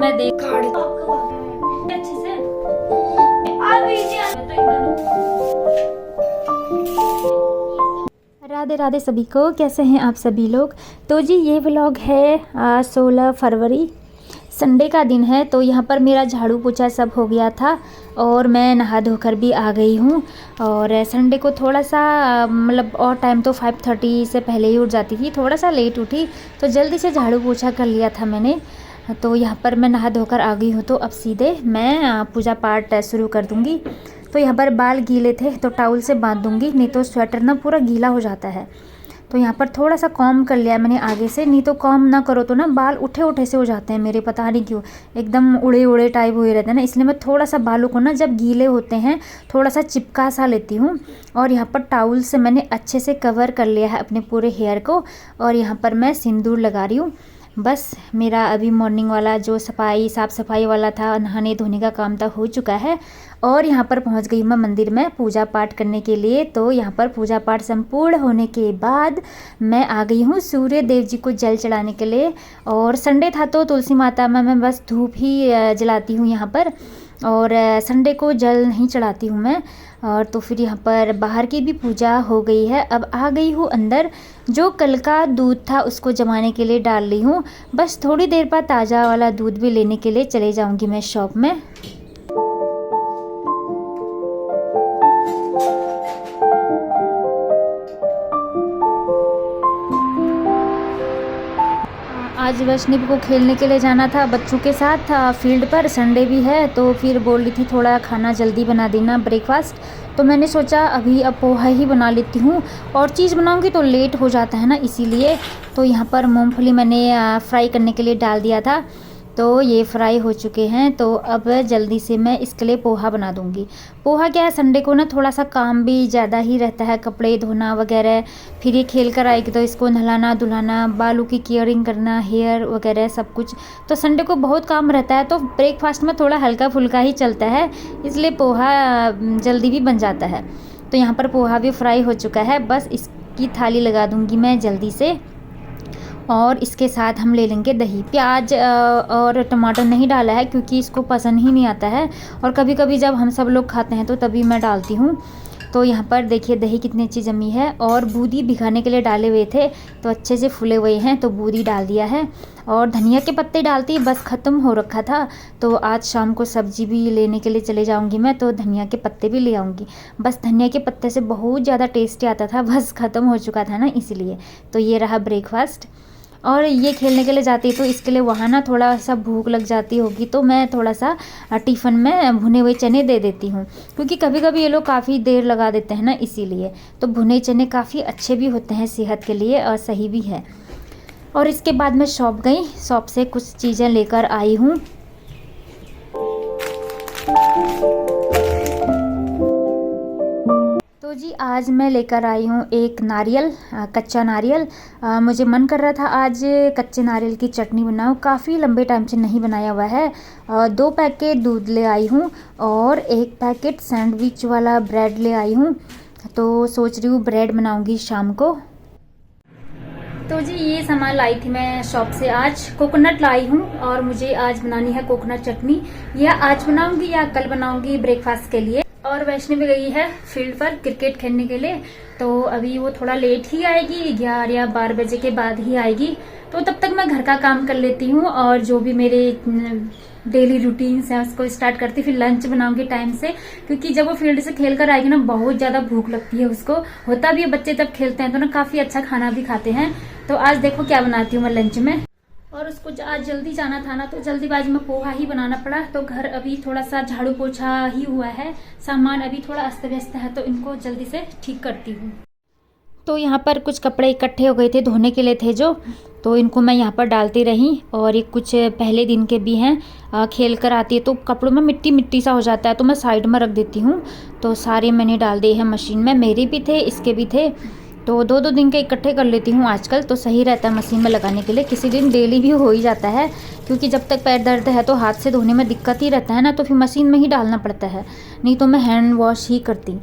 मैं देख अच्छे से आ गई जी। राधे राधे सभी को, कैसे हैं आप सभी लोग। तो जी ये व्लॉग है 16 फरवरी, संडे का दिन है। तो यहाँ पर मेरा झाड़ू पोछा सब हो गया था और मैं नहा धोकर भी आ गई हूँ। और संडे को थोड़ा सा मतलब और टाइम तो 5:30 से पहले ही उठ जाती थी, थोड़ा सा लेट उठी तो जल्दी से झाड़ू पोछा कर लिया था मैंने। तो यहाँ पर मैं नहा धोकर आ गई हूँ, तो अब सीधे मैं पूजा पाठ शुरू कर दूँगी। तो यहाँ पर बाल गीले थे तो टाउल से बांध दूँगी, नहीं तो स्वेटर ना पूरा गीला हो जाता है। तो यहाँ पर थोड़ा सा कॉम कर लिया मैंने आगे से, नहीं तो कॉम ना करो तो ना बाल उठे उठे से हो जाते हैं मेरे, पता नहीं क्यों एकदम उड़े उड़े टाइप हुए रहते हैं ना। इसलिए मैं थोड़ा सा बालों को ना जब गीले होते हैं थोड़ा सा चिपका सा लेती हूँ। और यहाँ पर टाउल से मैंने अच्छे से कवर कर लिया है अपने पूरे हेयर को। और यहाँ पर मैं सिंदूर लगा रही हूँ। बस मेरा अभी मॉर्निंग वाला जो साफ़ सफाई वाला था, नहाने धोने का काम था, हो चुका है। और यहाँ पर पहुँच गई मैं मंदिर में पूजा पाठ करने के लिए। तो यहाँ पर पूजा पाठ संपूर्ण होने के बाद मैं आ गई हूँ सूर्य देव जी को जल चढ़ाने के लिए। और संडे था तो तुलसी माता में मैं बस धूप ही जलाती हूँ यहाँ पर, और संडे को जल नहीं चढ़ाती हूँ मैं। और तो फिर यहाँ पर बाहर की भी पूजा हो गई है। अब आ गई हूँ अंदर, जो कल का दूध था उसको जमाने के लिए डाल रही हूँ। बस थोड़ी देर बाद ताज़ा वाला दूध भी लेने के लिए चले जाऊँगी मैं शॉप में। आज वैष्णवी को खेलने के लिए जाना था बच्चों के साथ फील्ड पर, संडे भी है। तो फिर बोल रही थी थोड़ा खाना जल्दी बना देना, ब्रेकफास्ट। तो मैंने सोचा अभी अब पोहा ही बना लेती हूँ, और चीज़ बनाऊँगी तो लेट हो जाता है ना, इसीलिए। तो यहाँ पर मूंगफली मैंने फ्राई करने के लिए डाल दिया था, तो ये फ्राई हो चुके हैं। तो अब जल्दी से मैं इसके लिए पोहा बना दूंगी। पोहा क्या है, संडे को ना थोड़ा सा काम भी ज़्यादा ही रहता है, कपड़े धोना वगैरह, फिर ये खेल कर आएगी तो इसको नहलाना धुलाना, बालों की केयरिंग करना, हेयर वगैरह सब कुछ। तो संडे को बहुत काम रहता है। तो ब्रेकफास्ट में थोड़ा हल्का फुल्का ही चलता है, इसलिए पोहा जल्दी भी बन जाता है। तो यहाँ पर पोहा भी फ्राई हो चुका है, बस इसकी थाली लगा दूँगी मैं जल्दी से। और इसके साथ हम ले लेंगे दही। प्याज और टमाटर नहीं डाला है क्योंकि इसको पसंद ही नहीं आता है, और कभी कभी जब हम सब लोग खाते हैं तो तभी मैं डालती हूँ। तो यहाँ पर देखिए दही कितनी अच्छी जमी है। और बूंदी भिगाने के लिए डाले हुए थे तो अच्छे से फूले हुए हैं, तो बूंदी डाल दिया है। और धनिया के पत्ते डालती बस ख़त्म हो रखा था, तो आज शाम को सब्जी भी लेने के लिए चले जाऊंगी मैं, तो धनिया के पत्ते भी ले आऊँगी। बस धनिया के पत्ते से बहुत ज़्यादा टेस्टी आता था, बस ख़त्म हो चुका था ना, इसीलिए। तो ये रहा ब्रेकफास्ट। और ये खेलने के लिए जाती है तो इसके लिए वहाँ ना थोड़ा सा भूख लग जाती होगी, तो मैं थोड़ा सा टिफ़िन में भुने हुए चने दे देती हूँ, क्योंकि कभी कभी ये लोग काफ़ी देर लगा देते हैं ना, इसीलिए। तो भुने चने काफ़ी अच्छे भी होते हैं सेहत के लिए, और सही भी है। और इसके बाद मैं शॉप गई, शॉप से कुछ चीज़ें लेकर आई हूँ। तो जी आज मैं लेकर आई हूँ एक नारियल, कच्चा नारियल। मुझे मन कर रहा था आज कच्चे नारियल की चटनी बनाऊँ, काफ़ी लंबे टाइम से नहीं बनाया हुआ है। 2 पैकेट दूध ले आई हूँ और 1 पैकेट सैंडविच वाला ब्रेड ले आई हूँ। तो सोच रही हूँ ब्रेड बनाऊँगी शाम को। तो जी ये सामान लाई थी मैं शॉप से आज। कोकोनट लाई हूँ और मुझे आज बनानी है कोकोनट चटनी, या आज बनाऊँगी या कल बनाऊँगी ब्रेकफास्ट के लिए। और वैष्णवी गई है फील्ड पर क्रिकेट खेलने के लिए, तो अभी वो थोड़ा लेट ही आएगी, 11 या 12 बजे के बाद ही आएगी। तो तब तक मैं घर का काम कर लेती हूँ, और जो भी मेरे डेली रूटीन्स हैं उसको स्टार्ट करती, फिर लंच बनाऊंगी टाइम से, क्योंकि जब वो फील्ड से खेल कर आएगी ना बहुत ज़्यादा भूख लगती है उसको। होता भी है, बच्चे जब खेलते हैं तो ना काफ़ी अच्छा खाना भी खाते हैं। तो आज देखो क्या बनाती हूँ मैं लंच में। और उसको आज जल्दी जाना था ना, तो जल्दीबाजी में पोहा ही बनाना पड़ा। तो घर अभी थोड़ा सा झाड़ू पोछा ही हुआ है, सामान अभी थोड़ा अस्त व्यस्त है, तो इनको जल्दी से ठीक करती हूँ। तो यहाँ पर कुछ कपड़े इकट्ठे हो गए थे धोने के लिए थे जो, तो इनको मैं यहाँ पर डालती रही। और ये कुछ पहले दिन के भी हैं, खेल कर आती है तो कपड़ों में मिट्टी मिट्टी सा हो जाता है, तो मैं साइड में रख देती हूँ। तो सारे मैंने डाल दिए हैं मशीन में, मेरे भी थे इसके भी थे, तो 2-2 दिन के इकट्ठे कर लेती हूँ आजकल, तो सही रहता है मशीन में लगाने के लिए। किसी दिन डेली भी हो ही जाता है, क्योंकि जब तक पैर दर्द है तो हाथ से धोने में दिक्कत ही रहता है ना, तो फिर मशीन में ही डालना पड़ता है, नहीं तो मैं हैंड वॉश ही करती।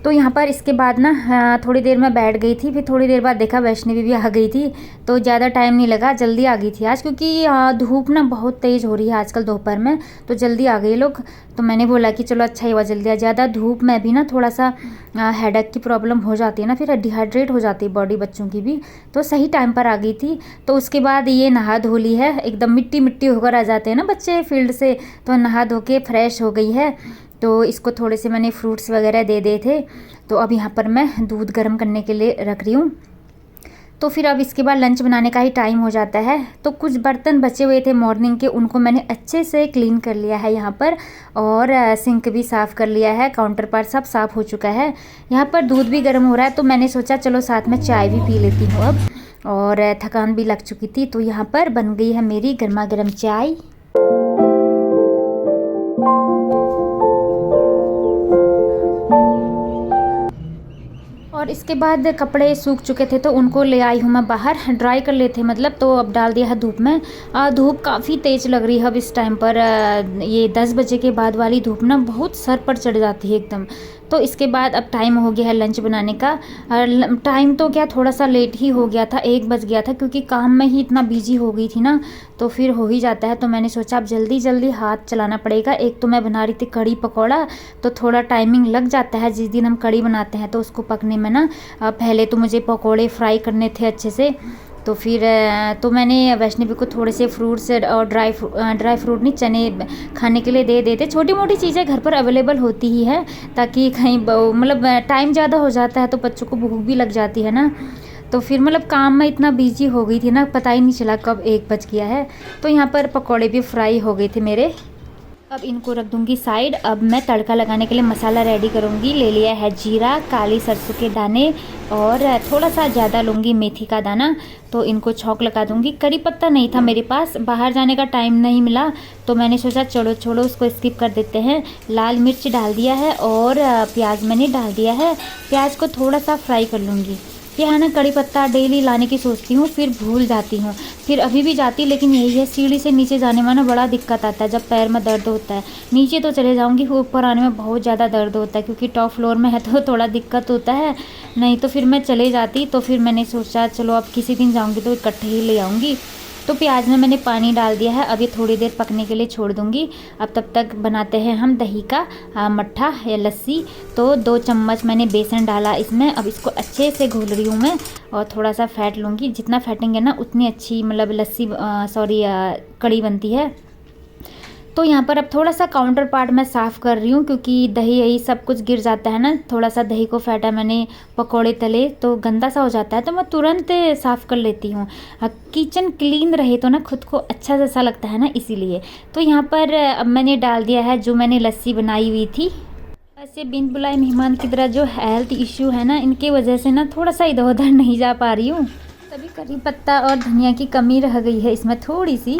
तो यहाँ पर इसके बाद ना थोड़ी देर मैं बैठ गई थी, फिर थोड़ी देर बाद देखा वैष्णवी भी आ गई थी। तो ज़्यादा टाइम नहीं लगा, जल्दी आ गई थी आज, क्योंकि धूप ना बहुत तेज़ हो रही है आजकल दोपहर में, तो जल्दी आ गए लोग। तो मैंने बोला कि चलो अच्छा ही हुआ जल्दी आ। ज़्यादा धूप में भी ना थोड़ा सा हेडेक की प्रॉब्लम हो जाती है ना, फिर डिहाइड्रेट हो जाती है बॉडी बच्चों की भी। तो सही टाइम पर आ गई थी। तो उसके बाद ये नहा धो ली है, एकदम मिट्टी मिट्टी होकर आ जाते हैं ना बच्चे फील्ड से, तो नहा धो के फ्रेश हो गई है। तो इसको थोड़े से मैंने फ्रूट्स वगैरह दे दिए थे। तो अब यहाँ पर मैं दूध गर्म करने के लिए रख रही हूँ। तो फिर अब इसके बाद लंच बनाने का ही टाइम हो जाता है। तो कुछ बर्तन बचे हुए थे मॉर्निंग के, उनको मैंने अच्छे से क्लीन कर लिया है यहाँ पर, और सिंक भी साफ़ कर लिया है, काउंटर पर सब साफ़ हो चुका है। यहाँ पर दूध भी गर्म हो रहा है, तो मैंने सोचा चलो साथ में चाय भी पी लेती हूँ अब, और थकान भी लग चुकी थी। तो यहाँ पर बन गई है मेरी गर्मा गर्म चाय। और इसके बाद कपड़े सूख चुके थे, तो उनको ले आई हूँ मैं बाहर, ड्राई कर लिए थे मतलब। तो अब डाल दिया है धूप में। धूप काफ़ी तेज़ लग रही है अब इस टाइम पर। ये 10 बजे के बाद वाली धूप ना बहुत सर पर चढ़ जाती है एकदम। तो इसके बाद अब टाइम हो गया है लंच बनाने का। टाइम तो क्या, थोड़ा सा लेट ही हो गया था, 1 बज गया था, क्योंकि काम में ही इतना बिजी हो गई थी ना, तो फिर हो ही जाता है। तो मैंने सोचा अब जल्दी जल्दी हाथ चलाना पड़ेगा। एक तो मैं बना रही थी कढ़ी पकौड़ा, तो थोड़ा टाइमिंग लग जाता है जिस दिन हम कढ़ी बनाते हैं, तो उसको पकने में ना। पहले तो मुझे पकौड़े फ्राई करने थे अच्छे से। तो फिर तो मैंने वैष्णवी को थोड़े से फ्रूट्स और ड्राई फ्रूट नहीं, चने खाने के लिए दे देते। छोटी मोटी चीज़ें घर पर अवेलेबल होती ही है, ताकि कहीं मतलब टाइम ज़्यादा हो जाता है तो बच्चों को भूख भी लग जाती है ना। तो फिर मतलब काम में इतना बिजी हो गई थी ना, पता ही नहीं चला कब 1 बज गया है। तो यहाँ पर पकौड़े भी फ्राई हो गए थे मेरे। अब इनको रख दूंगी साइड। अब मैं तड़का लगाने के लिए मसाला रेडी करूंगी। ले लिया है जीरा, काली सरसों के दाने, और थोड़ा सा ज़्यादा लूँगी मेथी का दाना। तो इनको छौंक लगा दूंगी। करी पत्ता नहीं था मेरे पास, बाहर जाने का टाइम नहीं मिला, तो मैंने सोचा चलो छोड़ो उसको स्किप कर देते हैं। लाल मिर्च डाल दिया है, और प्याज मैंने डाल दिया है। प्याज को थोड़ा सा फ्राई कर लूँगी। ये है ना, कड़ी पत्ता डेली लाने की सोचती हूँ, फिर भूल जाती हूँ, फिर अभी भी जाती, लेकिन यही है सीढ़ी से नीचे जाने में ना बड़ा दिक्कत आता है, जब पैर में दर्द होता है। नीचे तो चले जाऊँगी, ऊपर आने में बहुत ज़्यादा दर्द होता है, क्योंकि टॉप फ्लोर में है तो थोड़ा दिक्कत होता है। नहीं तो फिर मैं चले जाती। तो फिर मैंने सोचा चलो अब किसी दिन जाऊँगी तो इकट्ठे ही ले आऊँगी। तो प्याज में मैंने पानी डाल दिया है, अब ये थोड़ी देर पकने के लिए छोड़ दूंगी। अब तब तक बनाते हैं हम दही का मट्ठा या लस्सी। तो 2 चम्मच मैंने बेसन डाला इसमें। अब इसको अच्छे से घोल रही हूँ मैं, और थोड़ा सा फैट लूँगी। जितना फैटेंगे ना उतनी अच्छी मतलब लस्सी कड़ी बनती है। तो यहाँ पर अब थोड़ा सा काउंटर पार्ट मैं साफ़ कर रही हूँ, क्योंकि दही यही सब कुछ गिर जाता है ना। थोड़ा सा दही को फेंटा मैंने, पकोड़े तले तो गंदा सा हो जाता है, तो मैं तुरंत साफ़ कर लेती हूँ। किचन क्लीन रहे तो ना खुद को अच्छा जैसा लगता है ना, इसीलिए। तो यहाँ पर अब मैंने डाल दिया है जो मैंने लस्सी बनाई हुई थी। ऐसे बिन बुलाए मेहमान की तरह जो हेल्थ इश्यू है ना, इनके वजह से ना थोड़ा सा इधर उधर नहीं जा पा रही हूँ। तभी करी पत्ता और धनिया की कमी रह गई है इसमें थोड़ी सी।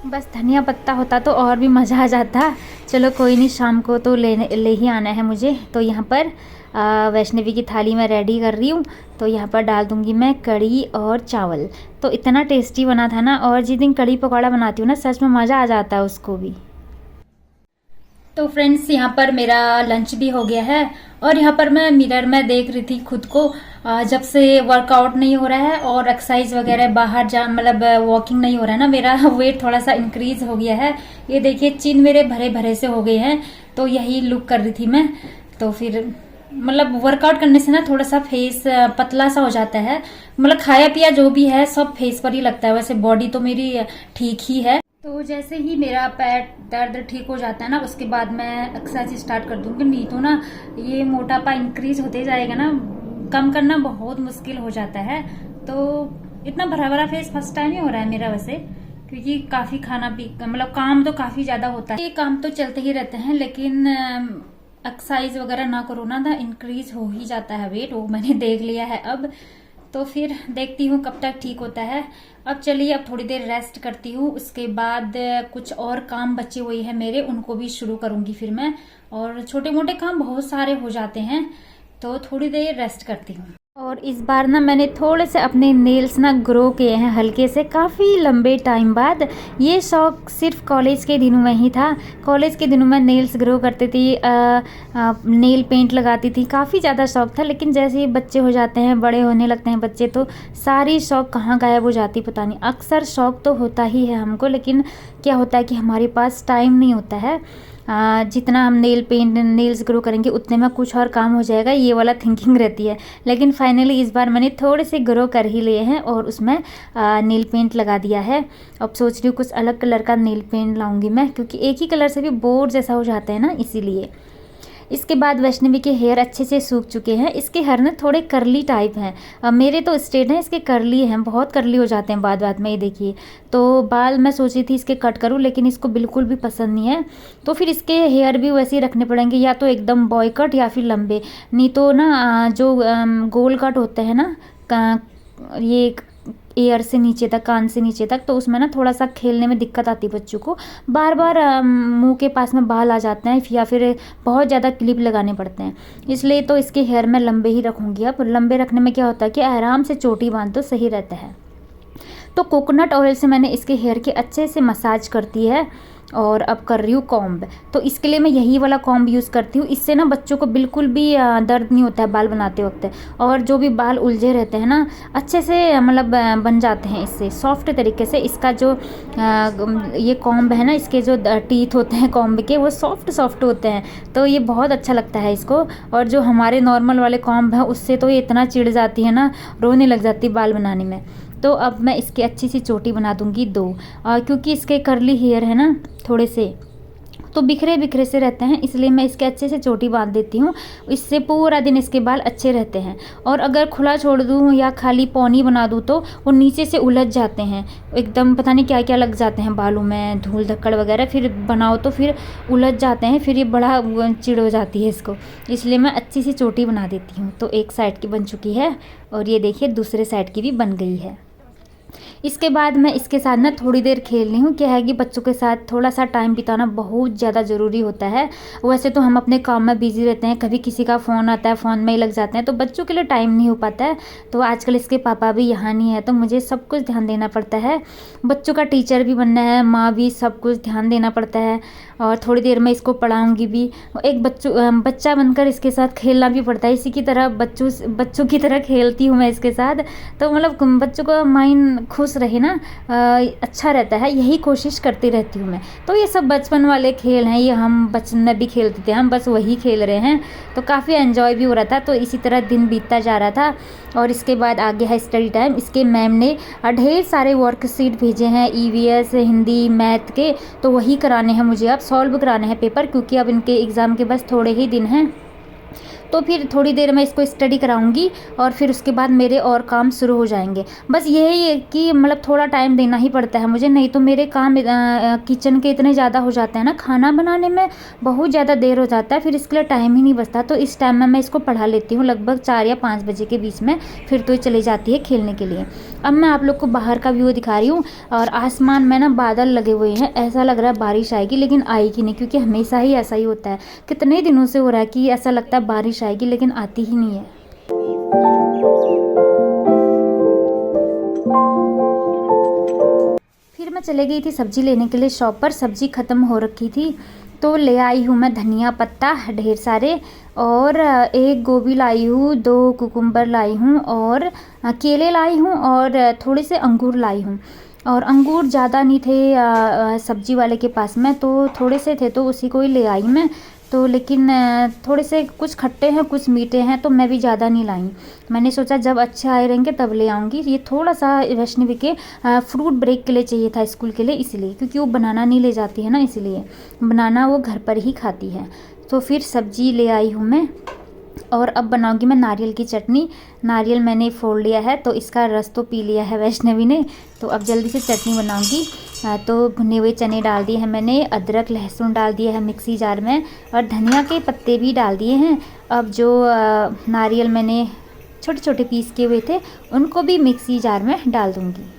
बस धनिया पत्ता होता तो और भी मज़ा आ जाता। चलो कोई नहीं, शाम को तो ले ही आना है मुझे। तो यहाँ पर वैष्णवी की थाली मैं रेडी कर रही हूँ। तो यहाँ पर डाल दूँगी मैं कढ़ी और चावल। तो इतना टेस्टी बना था ना, और जिस दिन कढ़ी पकौड़ा बनाती हूँ ना, सच में मज़ा आ जाता है उसको भी। तो फ्रेंड्स, यहाँ पर मेरा लंच भी हो गया है, और यहाँ पर मैं मिरर में देख रही थी खुद को। जब से वर्कआउट नहीं हो रहा है और एक्सरसाइज वगैरह बाहर जा मतलब वॉकिंग नहीं हो रहा है ना, मेरा वेट थोड़ा सा इंक्रीज हो गया है। ये देखिए चिन मेरे भरे भरे से हो गए हैं। तो यही लुक कर रही थी मैं। तो फिर मतलब वर्कआउट करने से ना थोड़ा सा फेस पतला सा हो जाता है। मतलब खाया पिया जो भी है सब फेस पर ही लगता है। वैसे बॉडी तो मेरी ठीक ही है। तो जैसे ही मेरा पेट दर्द ठीक हो जाता है ना, उसके बाद मैं एक्सरसाइज स्टार्ट कर दूंगी। नहीं तो ना ये मोटापा इंक्रीज होते जाएगा ना, कम करना बहुत मुश्किल हो जाता है। तो इतना भरा भरा फेस फर्स्ट टाइम ही हो रहा है मेरा वैसे, क्योंकि काफी खाना पी मतलब काम तो काफी ज्यादा होता है। ये काम तो चलते ही रहते हैं, लेकिन एक्सरसाइज वगैरह ना करो ना तो इंक्रीज हो ही जाता है वेट, वो मैंने देख लिया है अब। तो फिर देखती हूँ कब तक ठीक होता है। अब चलिए अब थोड़ी देर रेस्ट करती हूँ, उसके बाद कुछ और काम बचे हुए हैं मेरे, उनको भी शुरू करूंगी फिर मैं। और छोटे मोटे काम बहुत सारे हो जाते हैं, तो थोड़ी देर रेस्ट करती हूँ। और इस बार ना मैंने थोड़े से अपने नेल्स ना ग्रो किए हैं हल्के से, काफ़ी लंबे टाइम बाद। ये शौक़ सिर्फ कॉलेज के दिनों में ही था। कॉलेज के दिनों में नेल्स ग्रो करती थी, नेल पेंट लगाती थी, काफ़ी ज़्यादा शौक़ था। लेकिन जैसे ही बच्चे हो जाते हैं, बड़े होने लगते हैं बच्चे, तो सारी शौक़ कहाँ गायब हो जाती पता नहीं। अक्सर शौक़ तो होता ही है हमको, लेकिन क्या होता है कि हमारे पास टाइम नहीं होता है। जितना हम नेल्स ग्रो करेंगे उतने में कुछ और काम हो जाएगा, ये वाला थिंकिंग रहती है। लेकिन फाइनली इस बार मैंने थोड़े से ग्रो कर ही लिए हैं और उसमें नेल पेंट लगा दिया है। अब सोच रही हूँ कुछ अलग कलर का नेल पेंट लाऊंगी मैं, क्योंकि एक ही कलर से भी बोर जैसा हो जाता है ना, इसीलिए। इसके बाद वैष्णवी के हेयर अच्छे से सूख चुके हैं। इसके हेयर ना थोड़े करली टाइप हैं, मेरे तो स्ट्रेट हैं, इसके करली हैं, बहुत करली हो जाते हैं बाद में। ये देखिए, तो बाल मैं सोची थी इसके कट करूं, लेकिन इसको बिल्कुल भी पसंद नहीं है। तो फिर इसके हेयर भी वैसे ही रखने पड़ेंगे, या तो एकदम बॉय कट या फिर लंबे। नहीं तो ना जो गोल कट होते हैं ना, ये ईयर से नीचे तक, कान से नीचे तक, तो उसमें ना थोड़ा सा खेलने में दिक्कत आती है बच्चों को। बार बार मुंह के पास में बाल आ जाते हैं, या फिर बहुत ज़्यादा क्लिप लगाने पड़ते हैं। इसलिए तो इसके हेयर मैं लंबे ही रखूँगी। अब लंबे रखने में क्या होता है कि आराम से चोटी बांध दो, सही रहता है। तो कोकोनट ऑयल से मैंने इसके हेयर के अच्छे से मसाज करती है। और अब कर रही हूँ कॉम्ब। तो इसके लिए मैं यही वाला कॉम्ब यूज़ करती हूँ। इससे ना बच्चों को बिल्कुल भी दर्द नहीं होता है बाल बनाते वक्त, और जो भी बाल उलझे रहते हैं ना, अच्छे से मतलब बन जाते हैं इससे सॉफ्ट तरीके से। इसका जो ये कॉम्ब है ना, इसके जो टीथ होते हैं कॉम्ब के, वो सॉफ्ट होते हैं, तो ये बहुत अच्छा लगता है इसको। और जो हमारे नॉर्मल वाले कॉम्ब हैं उससे तो ये इतना चिढ़ जाती है ना, रोने लग जाती है बाल बनाने में। तो अब मैं इसकी अच्छी सी चोटी बना दूंगी दो, क्योंकि इसके करली हेयर है ना थोड़े से, तो बिखरे बिखरे से रहते हैं, इसलिए मैं इसके अच्छे से चोटी बांध देती हूँ। इससे पूरा दिन इसके बाल अच्छे रहते हैं। और अगर खुला छोड़ दूँ या खाली पौनी बना दूँ तो वो नीचे से उलझ जाते हैं, एकदम पता नहीं क्या क्या लग जाते हैं बालों में, धूल धक्कड़ वगैरह, फिर बनाओ तो फिर उलझ जाते हैं, फिर ये बड़ा चिड़ हो जाती है इसको। इसलिए मैं अच्छी सी चोटी बना देती हूँ। तो एक साइड की बन चुकी है, और ये देखिए दूसरे साइड की भी बन गई है। इसके बाद मैं इसके साथ ना थोड़ी देर खेलनी हूँ। क्या है कि बच्चों के साथ थोड़ा सा टाइम बिताना बहुत ज़्यादा ज़रूरी होता है। वैसे तो हम अपने काम में बिज़ी रहते हैं, कभी किसी का फ़ोन आता है, फ़ोन में ही लग जाते हैं, तो बच्चों के लिए टाइम नहीं हो पाता है। तो आजकल इसके पापा भी यहाँ नहीं है, तो मुझे सब कुछ ध्यान देना पड़ता है। बच्चों का टीचर भी बनना है, माँ भी, सब कुछ ध्यान देना पड़ता है। और थोड़ी देर में इसको पढ़ाऊँगी भी। एक बच्चा बनकर इसके साथ खेलना भी पड़ता है। इसी की तरह बच्चों की तरह खेलती हूँ मैं इसके साथ। तो मतलब बच्चों का माइंड खुश रहे ना, अच्छा रहता है, यही कोशिश करती रहती हूँ मैं। तो ये सब बचपन वाले खेल हैं, ये हम बचपन में भी खेलते थे, हम बस वही खेल रहे हैं। तो काफ़ी एंजॉय भी हो रहा था। तो इसी तरह दिन बीतता जा रहा था। और इसके बाद आ गया है स्टडी टाइम। इसके मैम ने ढेर सारे वर्कशीट भेजे हैं, ईवीएस, हिंदी, मैथ के, तो वही कराने हैं मुझे, अब सॉल्व कराने हैं पेपर, क्योंकि अब इनके एग्ज़ाम के बस थोड़े ही दिन हैं। तो फिर थोड़ी देर में इसको स्टडी कराऊंगी, और फिर उसके बाद मेरे और काम शुरू हो जाएंगे। बस यही है कि मतलब थोड़ा टाइम देना ही पड़ता है मुझे, नहीं तो मेरे काम किचन के इतने ज़्यादा हो जाते हैं ना, खाना बनाने में बहुत ज़्यादा देर हो जाता है, फिर इसके लिए टाइम ही नहीं बचता। तो इस टाइम में मैं इसको पढ़ा लेती हूँ, लगभग 4 या 5 बजे के बीच में, फिर तो ये चली जाती है खेलने के लिए। अब मैं आप लोग को बाहर का व्यू दिखा रही हूँ, और आसमान में ना बादल लगे हुए हैं, ऐसा लग रहा है बारिश आएगी, लेकिन आएगी नहीं, क्योंकि हमेशा ही ऐसा ही होता है। कितने दिनों से हो रहा है कि ऐसा लगता है बारिश आएगी, लेकिन आती ही नहीं है। फिर मैं चले गई थी सब्जी लेने के लिए शॉप पर। सब्जी ख़त्म हो रखी थी, तो ले आई हूँ मैं धनिया पत्ता ढेर सारे, और एक गोभी लाई हूँ, 2 कुकुम्बर लाई हूँ, और केले लाई हूँ, और थोड़े से अंगूर लाई हूँ। और अंगूर ज़्यादा नहीं थे सब्जी वाले के पास में, तो थोड़े से थे, तो उसी को ही ले आई मैं। तो लेकिन थोड़े से कुछ खट्टे हैं, कुछ मीठे हैं, तो मैं भी ज़्यादा नहीं लाई। मैंने सोचा जब अच्छे आए रहेंगे तब ले आऊँगी। ये थोड़ा सा वैष्णवी के फ्रूट ब्रेक के लिए चाहिए था स्कूल के लिए, इसलिए, क्योंकि वो बनाना नहीं ले जाती है ना, इसलिए बनाना वो घर पर ही खाती है। तो फिर सब्जी ले आई हूँ मैं, और अब बनाऊंगी मैं नारियल की चटनी। नारियल मैंने फोड़ लिया है, तो इसका रस तो पी लिया है वैष्णवी ने, तो अब जल्दी से चटनी बनाऊंगी। तो भुने हुए चने डाल दिए हैं मैंने, अदरक लहसुन डाल दिया है मिक्सी जार में, और धनिया के पत्ते भी डाल दिए हैं। अब जो नारियल मैंने छोटे छोटे पीस किए हुए थे, उनको भी मिक्सी जार में डाल दूँगी।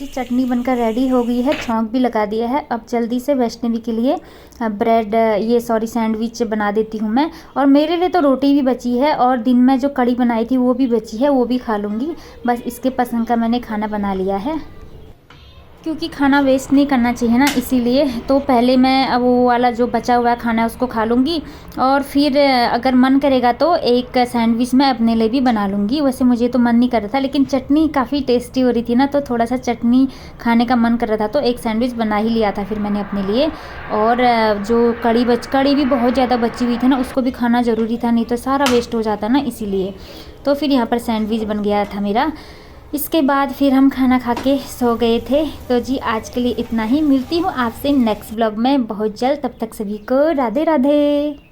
चटनी बनकर रेडी हो गई है, छौंक भी लगा दिया है। अब जल्दी से वैष्णवी के लिए सैंडविच बना देती हूँ मैं। और मेरे लिए तो रोटी भी बची है और दिन में जो कड़ी बनाई थी वो भी बची है, वो भी खा लूँगी। बस इसके पसंद का मैंने खाना बना लिया है, क्योंकि खाना वेस्ट नहीं करना चाहिए ना, इसीलिए। तो पहले मैं वो वाला जो बचा हुआ खाना है उसको खा लूँगी और फिर अगर मन करेगा तो एक सैंडविच मैं अपने लिए भी बना लूँगी। वैसे मुझे तो मन नहीं कर रहा था, लेकिन चटनी काफ़ी टेस्टी हो रही थी ना, तो थोड़ा सा चटनी खाने का मन कर रहा था, तो एक सैंडविच बना ही लिया था फिर मैंने अपने लिए। और जो कड़ी भी बहुत ज़्यादा बची हुई थी ना, उसको भी खाना ज़रूरी था, नहीं तो सारा वेस्ट हो जाता ना, इसीलिए। तो फिर यहाँ पर सैंडविच बन गया था मेरा। इसके बाद फिर हम खाना खा के सो गए थे। तो जी आज के लिए इतना ही, मिलती हूँ आपसे नेक्स्ट ब्लॉग में बहुत जल्द। तब तक सभी को राधे राधे।